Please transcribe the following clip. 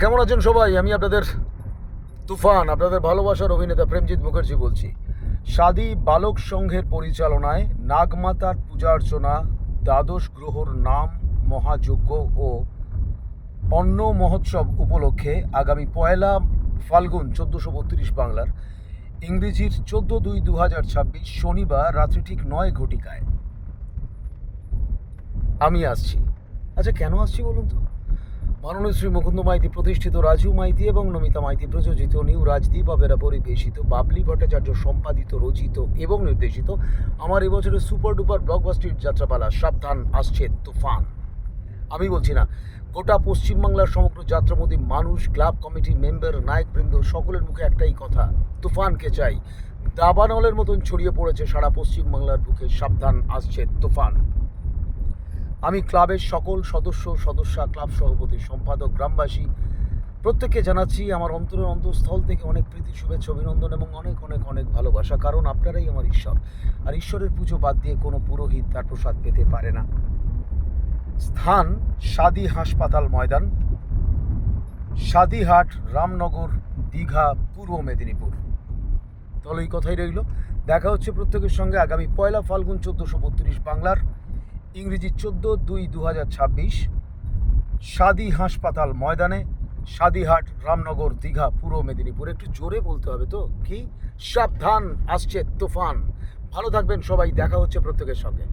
কেমন আছেন সবাই? আমি আপনাদের তুফান, আপনাদের ভালোবাসার অভিনেতা প্রেমজিৎ মুখার্জি বলছি। সাদি বালক সংঘের পরিচালনায় নাগমাতার পূজার্চনা, দ্বাদশ গ্রহর নাম মহাযজ্ঞ ও অন্ন মহোৎসব উপলক্ষে আগামী 1 ফাল্গুন 1432 বাংলার, ইংরেজির 14/2/2026 শনিবার রাত্রি ঠিক 9 ঘটিকায় আমি আসছি। আচ্ছা, কেন আসছি বলুন তো? মাননীয় শ্রী মুকুন্দ মাইতি প্রতিষ্ঠিত, রাজু মাইতি এবং নমিতা মাইতি প্রযোজিত, নিউ রাজদীপ আবেরা পরিবেশিত, বাবলি ভট্টাচার্য সম্পাদিত, রচিত এবং নির্দেশিত আমার এবছরের সুপার ডুপার ব্লকবাস্টার যাত্রাপালা সাবধান আসছে তুফান। আমি বলছি না, গোটা পশ্চিমবাংলার সমগ্র যাত্রামোদী মানুষ, ক্লাব কমিটি মেম্বার, নায়কবৃন্দ সকলের মুখে একটাই কথা, তুফানকে চাই। দাবানলের মতন ছড়িয়ে পড়েছে সারা পশ্চিমবাংলার বুকে সাবধান আসছে তুফান। আমি ক্লাবের সকল সদস্যা, ক্লাব সভাপতি, সম্পাদক, গ্রামবাসী প্রত্যেককে জানাচ্ছি আমার অন্তরের অন্তঃস্থল থেকে অনেক প্রীতি, শুভেচ্ছা, অভিনন্দন এবং অনেক অনেক অনেক ভালোবাসা। কারণ আপনারাই আমার ঈশ্বর, আর ঈশ্বরের পুজো বাদ দিয়ে কোনো পুরোহিত তার প্রসাদ পেতে পারে না। স্থান সাদি হাসপাতাল ময়দান, সাদিহাট, রামনগর, দীঘা, পূর্ব মেদিনীপুর। তাহলে এই কথাই রইল, দেখা হচ্ছে প্রত্যেকের সঙ্গে আগামী 1 ফাল্গুন 1432 বাংলার, ইংরেজি 14/2/2026 সাদি হাসপাতাল ময়দানে, সাদিহাট, রামনগর, দীঘা, পূর্ব মেদিনীপুর। একটু জোরে বলতে হবে তো, কি? সাবধান আসছে তুফান। ভালো থাকবেন সবাই, দেখা হচ্ছে প্রত্যেকের সঙ্গে।